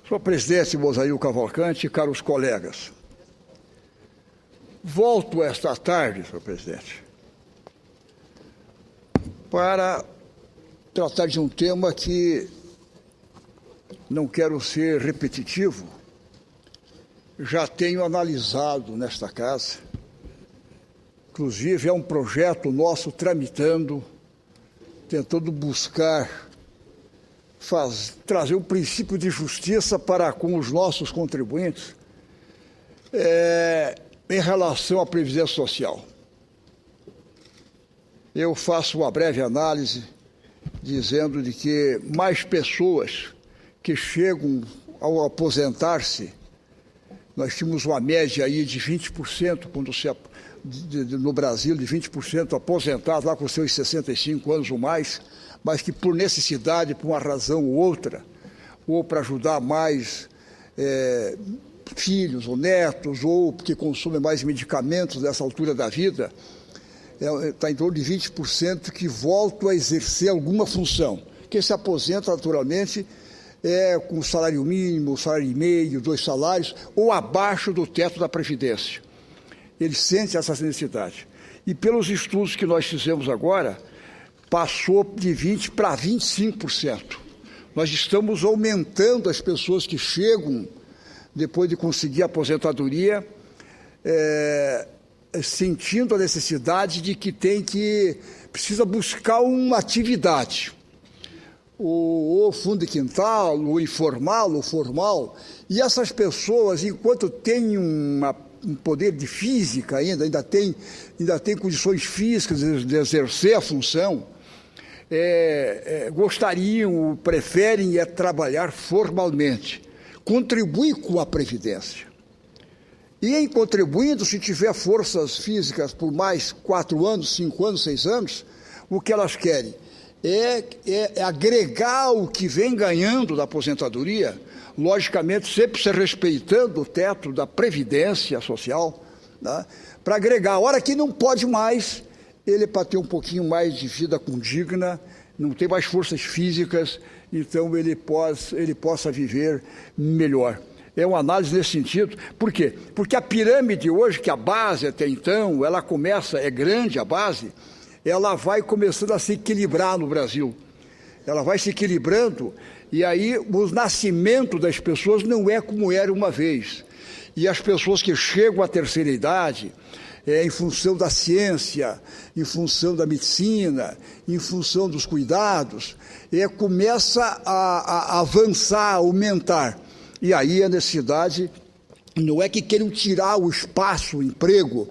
Senhor presidente Mozair Cavalcante, caros colegas, volto esta tarde, senhor presidente, para tratar de um tema que não quero ser repetitivo, já tenho analisado nesta casa, inclusive é um projeto nosso tramitando, tentando buscar trazer um princípio de justiça para com os nossos contribuintes em relação à Previdência Social. Eu faço uma breve análise dizendo de que mais pessoas que chegam ao aposentar-se, nós tínhamos uma média aí de 20% no Brasil, de 20% aposentados lá com seus 65 anos ou mais, mas que por necessidade, por uma razão ou outra, ou para ajudar mais filhos ou netos, ou porque consomem mais medicamentos nessa altura da vida, está em torno de 20% que voltam a exercer alguma função, que se aposenta naturalmente com salário mínimo, salário e meio, 2 salários, ou abaixo do teto da Previdência. Eles sentem essa necessidade. E pelos estudos que nós fizemos agora, passou de 20% para 25%. Nós estamos aumentando as pessoas que chegam, depois de conseguir a aposentadoria, sentindo a necessidade de que precisa buscar uma atividade. O fundo de quintal, o informal, o formal. E essas pessoas, enquanto têm um poder de física ainda tem condições físicas de exercer a função, gostariam, preferem trabalhar formalmente, contribuir com a Previdência. E em contribuindo, se tiver forças físicas por mais 4 anos, 5 anos, 6 anos, o que elas querem é agregar o que vem ganhando da aposentadoria, logicamente sempre se respeitando o teto da Previdência Social, né, para agregar. A hora que não pode mais, ele para ter um pouquinho mais de vida condigna, não tem mais forças físicas, então ele possa viver melhor. É uma análise nesse sentido. Por quê? Porque a pirâmide hoje, que a base até então, ela começa, é grande a base, ela vai começando a se equilibrar no Brasil. Ela vai se equilibrando e aí o nascimento das pessoas não é como era uma vez. E as pessoas que chegam à terceira idade, em função da ciência, em função da medicina, em função dos cuidados, começa a avançar, a aumentar. E aí a necessidade não é que queiram tirar o espaço, o emprego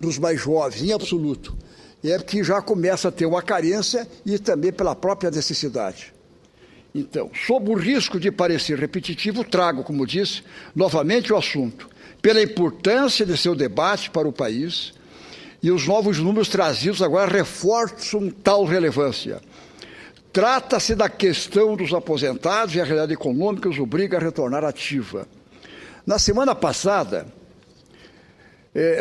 dos mais jovens, em absoluto. É que já começa a ter uma carência e também pela própria necessidade. Então, sob o risco de parecer repetitivo, trago, como disse, novamente o assunto, pela importância de seu debate para o país, e os novos números trazidos agora reforçam tal relevância. Trata-se da questão dos aposentados e a realidade econômica os obriga a retornar ativa. Na semana passada,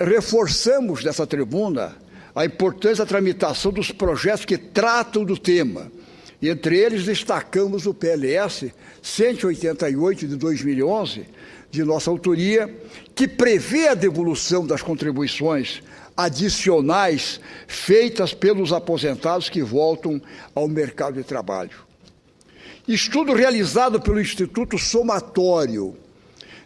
reforçamos nessa tribuna a importância da tramitação dos projetos que tratam do tema. E entre eles destacamos o PLS 188 de 2011, de nossa autoria, que prevê a devolução das contribuições adicionais feitas pelos aposentados que voltam ao mercado de trabalho. Estudo realizado pelo Instituto Somatório,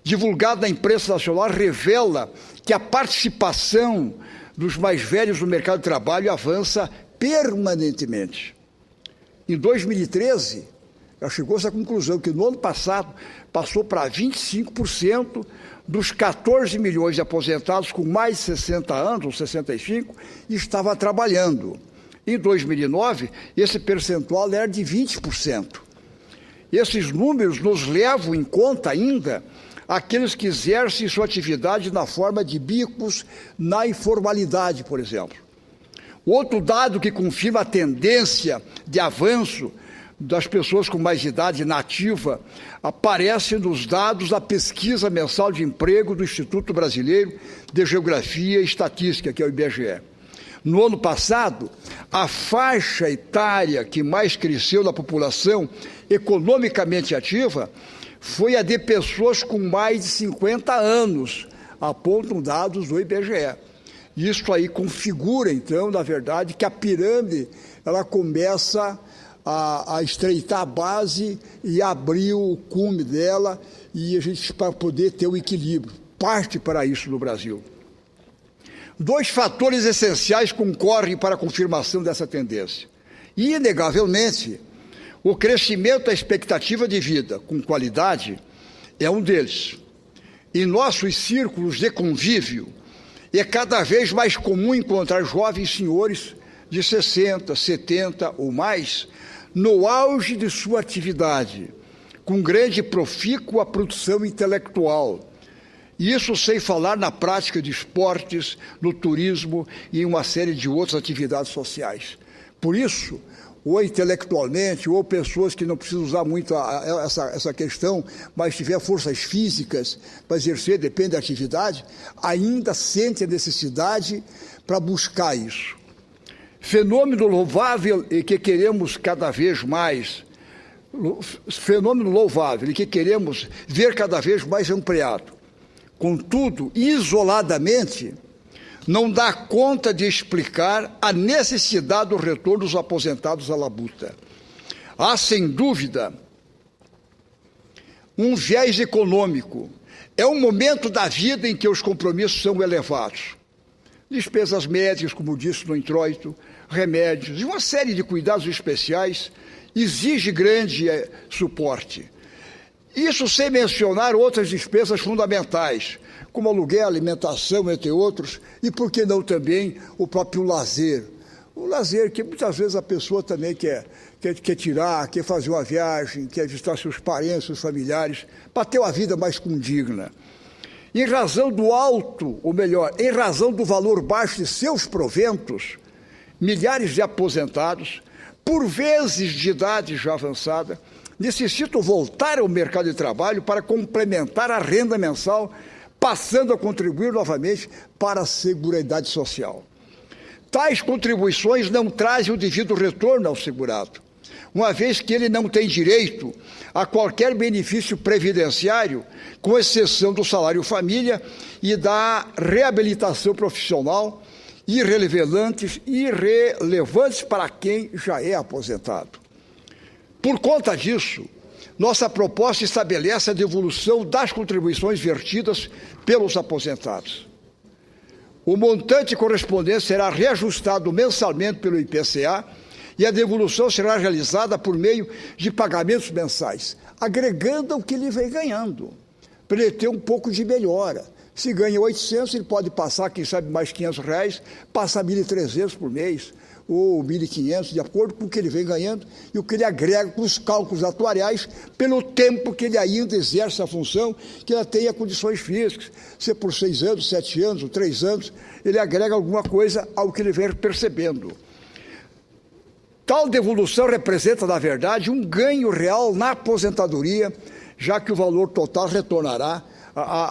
divulgado na imprensa nacional, revela que a participação dos mais velhos no mercado de trabalho avança permanentemente. Em 2013, já chegou-se à conclusão que no ano passado passou para 25% dos 14 milhões de aposentados com mais de 60 anos, ou 65, estava trabalhando. Em 2009, esse percentual era de 20%. Esses números nos levam em conta ainda aqueles que exercem sua atividade na forma de bicos na informalidade, por exemplo. Outro dado que confirma a tendência de avanço das pessoas com mais idade nativa aparece nos dados da pesquisa mensal de emprego do Instituto Brasileiro de Geografia e Estatística, que é o IBGE. No ano passado, a faixa etária que mais cresceu na população economicamente ativa foi a de pessoas com mais de 50 anos, apontam dados do IBGE. Isso aí configura, então, na verdade, que a pirâmide ela começa a estreitar a base e abrir o cume dela, e a gente, para poder ter o equilíbrio, parte para isso no Brasil. Dois fatores essenciais concorrem para a confirmação dessa tendência. Inegavelmente, o crescimento da expectativa de vida com qualidade é um deles. Em nossos círculos de convívio, é cada vez mais comum encontrar jovens senhores de 60, 70 ou mais no auge de sua atividade, com grande profícua produção intelectual. Isso sem falar na prática de esportes, no turismo e em uma série de outras atividades sociais. Por isso, ou intelectualmente, ou pessoas que não precisam usar muito essa questão, mas tiver forças físicas para exercer, depende da atividade, ainda sente a necessidade para buscar isso. Fenômeno louvável e que queremos cada vez mais, fenômeno louvável e que queremos ver cada vez mais ampliado. Contudo, isoladamente, não dá conta de explicar a necessidade do retorno dos aposentados à labuta. Há, sem dúvida, um viés econômico. É um momento da vida em que os compromissos são elevados. Despesas médicas, como disse no introito, remédios e uma série de cuidados especiais exige grande suporte. Isso sem mencionar outras despesas fundamentais, como aluguel, alimentação, entre outros, e por que não também o próprio lazer. O lazer que muitas vezes a pessoa também quer tirar, quer fazer uma viagem, quer visitar seus parentes, seus familiares, para ter uma vida mais condigna. Em razão do alto, ou melhor, em razão do valor baixo de seus proventos, milhares de aposentados, por vezes de idade já avançada, necessitam voltar ao mercado de trabalho para complementar a renda mensal, passando a contribuir novamente para a Seguridade Social. Tais contribuições não trazem o devido retorno ao segurado, uma vez que ele não tem direito a qualquer benefício previdenciário, com exceção do salário família e da reabilitação profissional, irrelevantes para quem já é aposentado. Por conta disso, nossa proposta estabelece a devolução das contribuições vertidas pelos aposentados. O montante correspondente será reajustado mensalmente pelo IPCA e a devolução será realizada por meio de pagamentos mensais, agregando o que ele vem ganhando, para ele ter um pouco de melhora. Se ganha 800, ele pode passar, quem sabe, mais R$500, passar 1.300 por mês, ou 1.500, de acordo com o que ele vem ganhando e o que ele agrega com os cálculos atuariais pelo tempo que ele ainda exerce a função, que ela tenha condições físicas, se por 6 anos, 7 anos ou 3 anos, ele agrega alguma coisa ao que ele vem percebendo. Tal devolução representa, na verdade, um ganho real na aposentadoria, já que o valor total retornará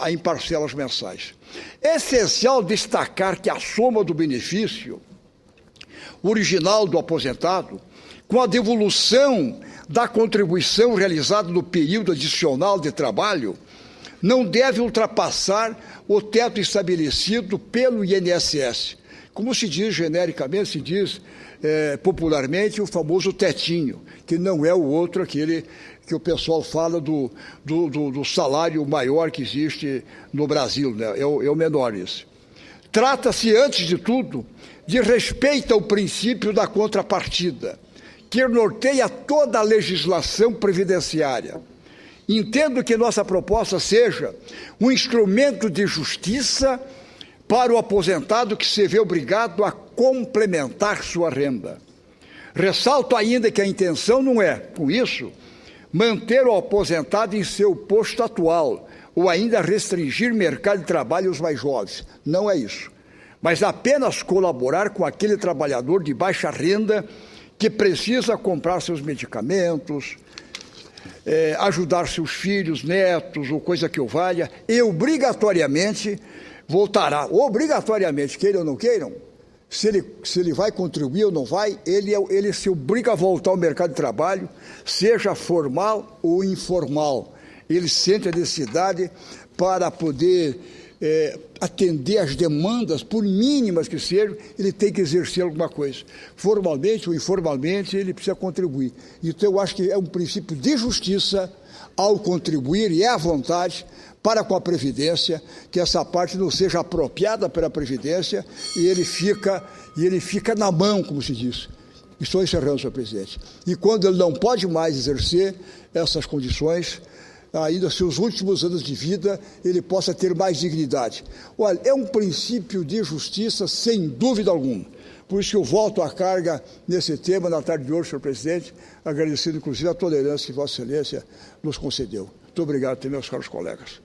em parcelas mensais. É essencial destacar que a soma do benefício original do aposentado, com a devolução da contribuição realizada no período adicional de trabalho, não deve ultrapassar o teto estabelecido pelo INSS. Como se diz genericamente, se diz popularmente o famoso tetinho, que não é o outro, aquele que o pessoal fala do salário maior que existe no Brasil, né? É o menor esse. Trata-se, antes de tudo, de respeito ao princípio da contrapartida, que norteia toda a legislação previdenciária. Entendo que nossa proposta seja um instrumento de justiça para o aposentado que se vê obrigado a complementar sua renda. Ressalto ainda que a intenção não é, com isso, manter o aposentado em seu posto atual ou ainda restringir mercado de trabalho aos mais jovens. Não é isso. Mas apenas colaborar com aquele trabalhador de baixa renda que precisa comprar seus medicamentos, ajudar seus filhos, netos ou coisa que o valha, e obrigatoriamente voltará, queiram ou não queiram, se ele vai contribuir ou não vai, ele se obriga a voltar ao mercado de trabalho, seja formal ou informal. Ele sente a necessidade para poder atender às demandas, por mínimas que sejam, ele tem que exercer alguma coisa. Formalmente ou informalmente, ele precisa contribuir. Então, eu acho que é um princípio de justiça ao contribuir, e é à vontade, para com a Previdência, que essa parte não seja apropriada pela Previdência e ele fica na mão, como se diz. Estou encerrando, senhor presidente. E quando ele não pode mais exercer essas condições, ainda seus últimos anos de vida, ele possa ter mais dignidade. Olha, é um princípio de justiça, sem dúvida alguma. Por isso que eu volto à carga nesse tema na tarde de hoje, senhor presidente, agradecendo, inclusive, a tolerância que Vossa Excelência nos concedeu. Muito obrigado, meus caros colegas.